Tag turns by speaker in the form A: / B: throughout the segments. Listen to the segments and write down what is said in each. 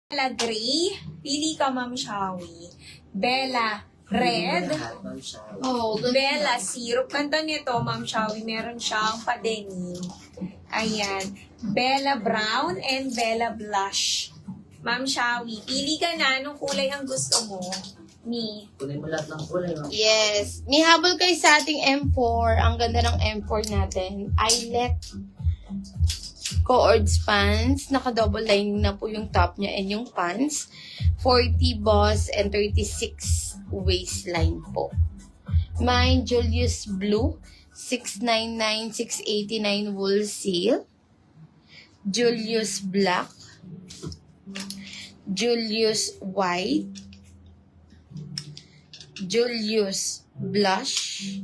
A: Bella Gray. Pili ka, Ma'am Shawi. Bella Red.
B: Oh,
A: Bella Syrup. Kanta nito, Ma'am Shawi, meron siyang pa-denim. Ayan. Bella Brown and Bella Blush. Ma'am Shawi, pili ka na. Anong kulay ang gusto mo? Ni.
C: Kunin mo lahat ng kulay, ma'am.
B: Yes. May habol kayo sa ating M4. Ang ganda ng M4 natin. Eyelet Coords pants. Naka-double line na po yung top niya and yung pants. 40 boss and 36 waistline po. Mine, Julius Blue. 699, 689 wool seal. Julius Black. Julius White. Julius Blush.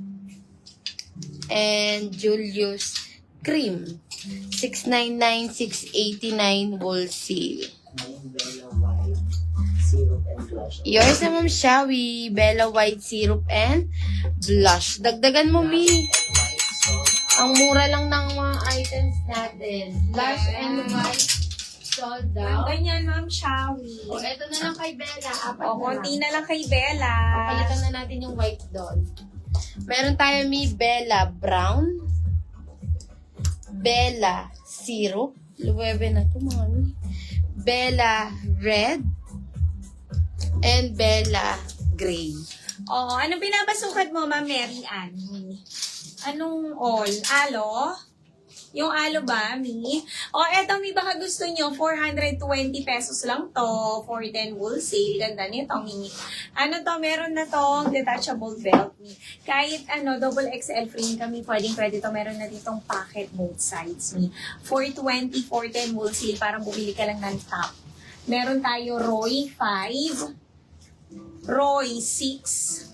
B: And Julius Cream. 699, 689 wool seal.
C: May Bella White, syrup and blush.
B: Yours na, Ma'am Shawi. Bella White Syrup and Blush. Dagdagan mo, Mi.
C: White sold out.
B: Ang mura lang ng mga items natin. Blush and White sold
A: Ang
B: out.
A: ganyan, Ma'am Shawi.
B: O, eto na lang kay Bella. Apat
A: O,
B: na
A: konti
B: lang.
A: na lang kay Bella.
B: Palitan na natin yung white doon. Meron tayo, Mi, Bella Brown. Bella Syrup. Luwebe na ito, mga Mi. Bella Red. And Bella Gray.
A: Oo, anong pinapasukat mo, Ma'am Mary Ann? Anong all? Alo? Yung alo ba, Mi? O, eto, Mi, baka gusto nyo, 420 pesos lang to for 10 wool sale. Ganda nito, Mi. Ano to, meron na tong detachable belt, Mi. Kahit, double XL frame kami, pwede to. Meron na ditong pocket both sides, Mi. 420 for 10 wool sale, parang bumili ka lang ng top. Meron tayo Roy 5, Roy 6,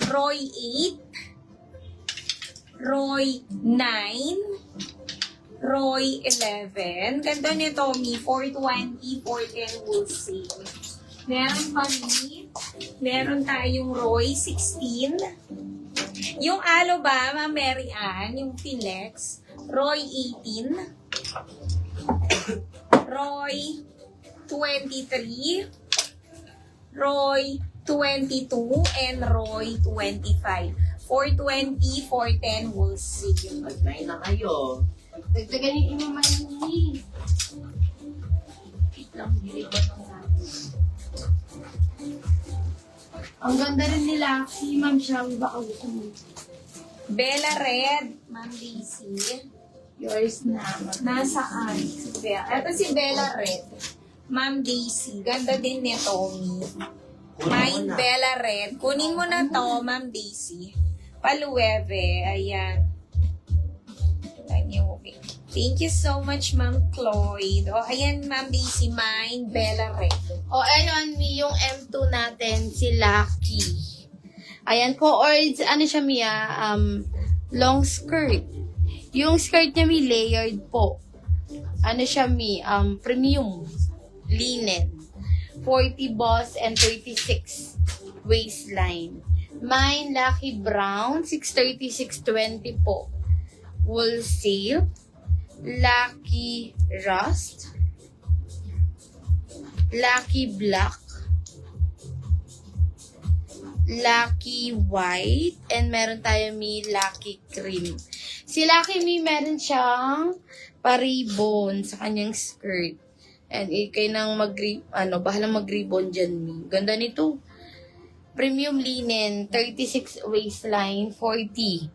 A: Roy 8, Roy 9, Roy 11. Ganda nito, Mi. 420 for 10 wool sale. Meron pa, Mi. Meron tayong Roy 16. Yung alo ba, Ma'am Mary Ann, yung Filex, Roy 18. Roy 23. Roy 22 and Roy 25. 420 for 10 wool sale.
C: Mag-9 na kayo.
B: Dagdagan yung imaman ni. Wait lang, nilipot lang natin. Ang ganda rin nila. Si Ma'am Shawi, baka gusto mo.
A: Bella Red, Ma'am Daisy.
B: Yours na.
A: Nasaan? Si Bella. Ito si Bella Red. Ma'am Daisy. Ganda din nito, Mi.
C: Kunin mo
A: Mine
C: na.
A: Bella Red. Kunin mo na to, Ma'am Daisy. Paluweve. Ayan. Thank you so much, Ma'am Cloyd. O, ayan, Ma'am Daisy. Mine Bella Red.
B: O, ayun, Mi, yung M2 natin, si Lucky. Ayan, Coords, ano siya, Mia? Long skirt. Yung skirt niya, Mi, layered po. Ano siya, Mi? Premium. Linen. 40 boss and 36 waistline. Mine, Lucky Brown, 630, 620 po. Wool sale. Lucky Rust. Lucky Black. Lucky White. And meron tayo, Mi, Lucky Cream. Si Lucky, Mi, meron siyang paribon sa kanyang skirt. And kayo nang bahalang mag-ribbon dyan, Mi. Ganda nito. Premium linen, 36 waistline, 40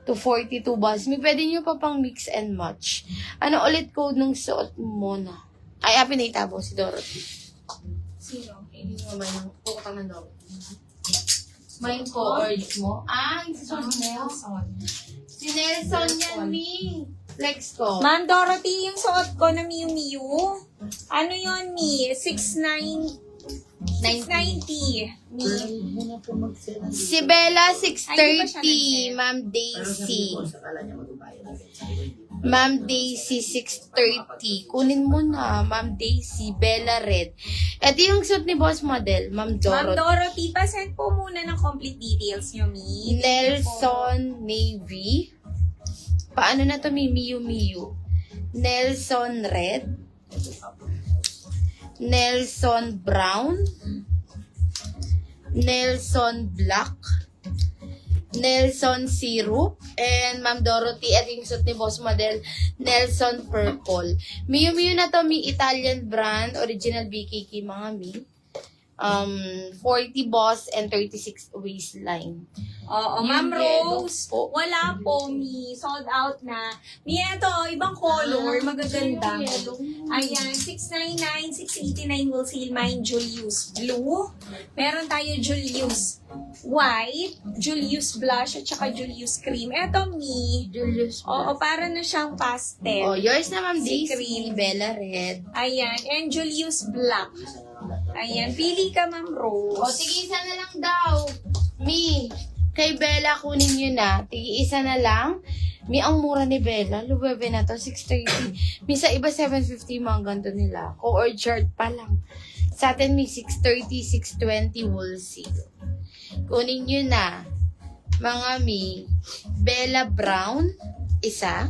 B: to 42 bus. Mi, pwede nyo pa pang mix and match. Ano ulit code nung suot mo na? Ay, pinitabo si Dorothy. Sino? Hindi mo naman yung pukotang ng Dorothy. May coords mo? Yung susunod mo? Si Nelson yan, Mi. Flex ko.
A: Ma'am Dorothy, yung suot ko na Miu Miu. Ano yun, Mi? 690. Mi.
C: Muna po mag-sell.
B: Si Bella,
A: Ay, di ba siya
B: 630.
A: nag-sell?
B: Ma'am
C: Pero
B: Daisy.
C: sabi ko, sa kala niya magbabayad agad. Sabi ko, hindi.
B: Ma'am Daisy, 630. Kunin mo na, Ma'am Daisy. Bella Red. Ito yung suit ni Boss Model, Ma'am
A: Ma'am
B: Dorothy.
A: Dorothy, pasend po muna ng complete details nyo, Mi.
B: Nelson Navy. Paano na to, Mi? Miu Miu. Nelson Red.
C: Ito pa po.
B: Nelson Brown, Nelson Black, Nelson Syrup, and Ma'am Dorothy, at yung suit ni Boss Model, Nelson Purple. Miu na to, mi Italian brand, original BKK mga mi. 40 boss and 36 waistline.
A: Oo,
B: Yung
A: Ma'am
B: yellow
A: Rose,
B: po.
A: wala po, Mi. Sold out na. Mi, ito, ibang color, magaganda.
B: yung yellow.
A: Ayan, 699, 689 will seal mine, Julius Blue. Meron tayo Julius White, Julius Blush, at saka Julius Cream. Ito, Mi.
B: Julius.
A: Oo, para na siyang pastel.
B: Oh, yours na, Ma'am
A: Si
B: Daisy.
A: Cream.
B: Bella Red.
A: Ayan, and Julius Black. Ayan, pili ka, Ma'am Rose.
B: O, sige, isa na lang daw. Mi, kay Bella, kunin nyo na. Tigi, isa na lang. Mi, ang mura ni Bella. Lubebe na to, 630. Mi, sa iba, 750 mga ganito nila. Core shirt pa lang. Sa atin, mi, 630, 620 wool seal. Kunin nyo na. Mga mi, Bella Brown, isa.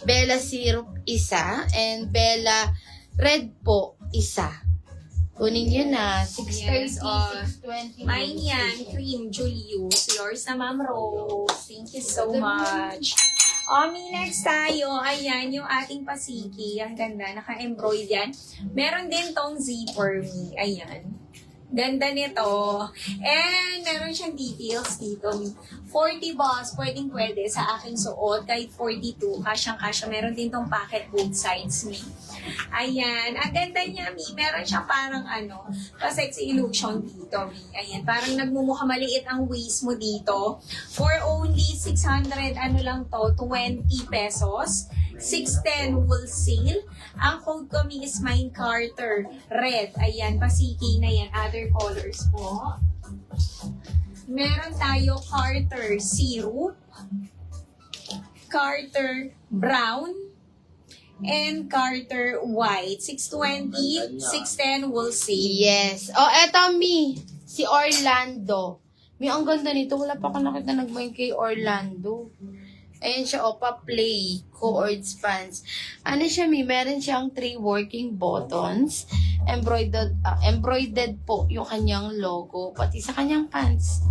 B: Bella Syrup, isa. And Bella Red po, isa. Kunin nyo na. 630,
A: Yes, oh.
B: 620.
A: Mine yan, Cream Julius. Yours na, Ma'am Rose. Thank you so much. Mi, next tayo. Ayan, yung ating pasiki. Ang ganda. Naka-embroid yan. Meron din tong zipper, Mi. Ayan. Ganda nito. And meron siyang details dito. 40 boss, pwede sa aking suot. Kahit 42, kasyang-kasya. Meron din tong pocket both sides, Mi. Ayan. Ang ganda niya, Mi. Meron siyang parang pa-sexy illusion dito, Mi. Ayan. Parang nagmumukha maliit ang waist mo dito. For only 600, 20 pesos. 610 wool seal. Ang code ko, Mi, is Mine Carter Red. Ayan, pasiki na yan. Other colors po. Meron tayo Carter Syrup, Carter Brown, and Carter White. 620, 610 wool seal.
B: Yes. O, eto, Mi. Si Orlando. Mi, ang ganda nito. Wala pa ako nakita nag-mind kay Orlando. Ayan siya, pa-play, co-ords pants. Ano siya, Mi? Meron siyang 3 working buttons. Embroidered po yung kanyang logo. Pati sa kanyang pants.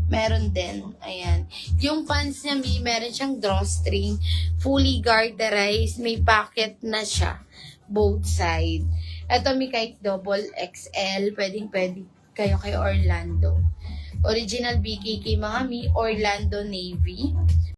B: Meron din. Ayan. Yung pants niya, Mi, meron siyang drawstring. Fully garterized. May pocket na siya. Both side. Ito, Mi, kahit double XL. Pwedeng-pwede kayo kay Orlando. Original BKK, mga Mi. Orlando Navy.